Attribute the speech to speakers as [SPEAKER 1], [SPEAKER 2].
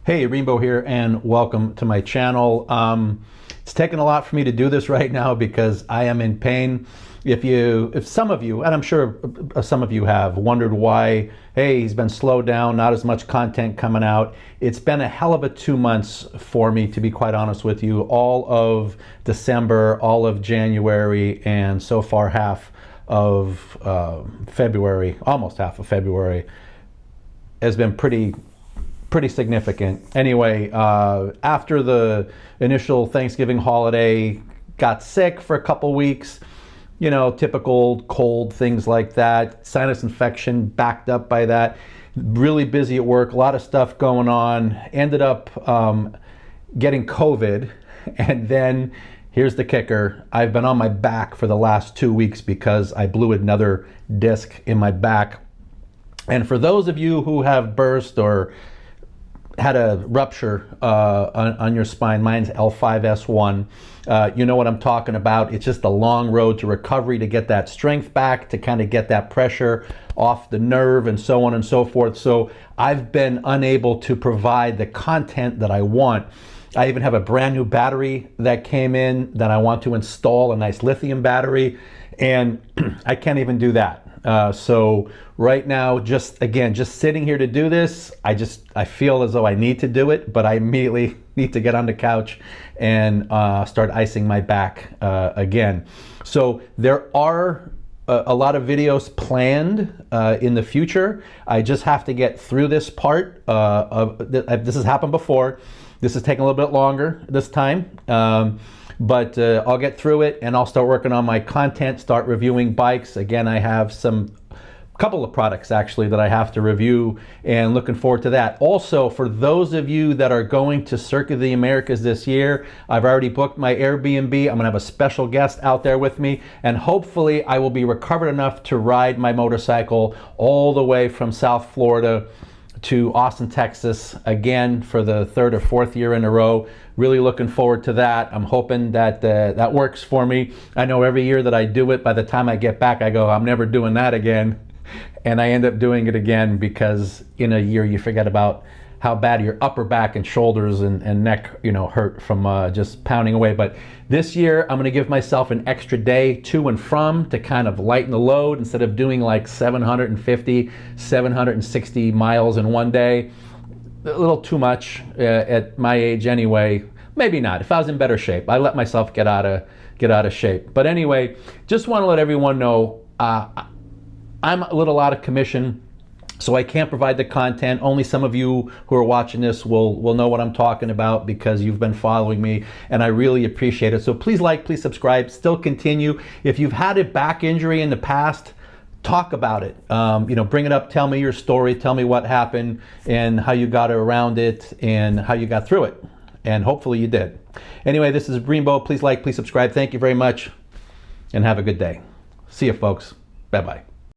[SPEAKER 1] Hey, Rembo here, and welcome to my channel. It's taken a lot for me to do this right now because I am in pain. If some of you, and I'm sure some of you have wondered why, hey, he's been slowed down, not as much content coming out. It's been a hell of a 2 months for me, to be quite honest with you. All of December, all of January, and so far half of February, almost half of February, has been pretty significant. Anyway, after the initial Thanksgiving holiday, got sick for a couple weeks, you know, typical cold, things like that, sinus infection backed up by that, really busy at work, a lot of stuff going on, ended up getting COVID, and then here's the kicker, I've been on my back for the last 2 weeks because I blew another disc in my back. And for those of you who have burst or had a rupture on your spine, mine's L5S1, you know what I'm talking about. It's just a long road to recovery to get that strength back, to kind of get that pressure off the nerve and so on and so forth. So I've been unable to provide the content that I want. I even have a brand new battery that came in that I want to install, a nice lithium battery, and I can't even do that. So right now, just sitting here to do this, I feel as though I need to do it, but I immediately need to get on the couch and start icing my back again. So there are a lot of videos planned in the future. I just have to get through this part. This has happened before. This is taking a little bit longer this time. But I'll get through it and I'll start working on my content, start reviewing bikes. Again, I have couple of products actually that I have to review, and looking forward to that. Also, for those of you that are going to Circuit the Americas this year, I've already booked my Airbnb. I'm gonna have a special guest out there with me, and hopefully I will be recovered enough to ride my motorcycle all the way from South Florida to Austin, Texas, again for the third or fourth year in a row. Really looking forward to that. I'm hoping that that works for me. I know every year that I do it, by the time I get back, I go, I'm never doing that again. And I end up doing it again because in a year you forget about how bad your upper back and shoulders and neck, you know, hurt from just pounding away. But this year I'm gonna give myself an extra day to and from to kind of lighten the load instead of doing like 750, 760 miles in one day. A little too much at my age anyway. Maybe not. If I was in better shape, I let myself get out of shape. But anyway, just want to let everyone know I'm a little out of commission, so I can't provide the content. Only some of you who are watching this will know what I'm talking about because you've been following me, and I really appreciate it. So please like, please subscribe, still continue. If you've had a back injury in the past, talk about it. You know, bring it up, tell me your story, tell me what happened and how you got around it and how you got through it. And hopefully you did. Anyway, this is Rembo. Please like, please subscribe. Thank you very much and have a good day. See you, folks. Bye-bye.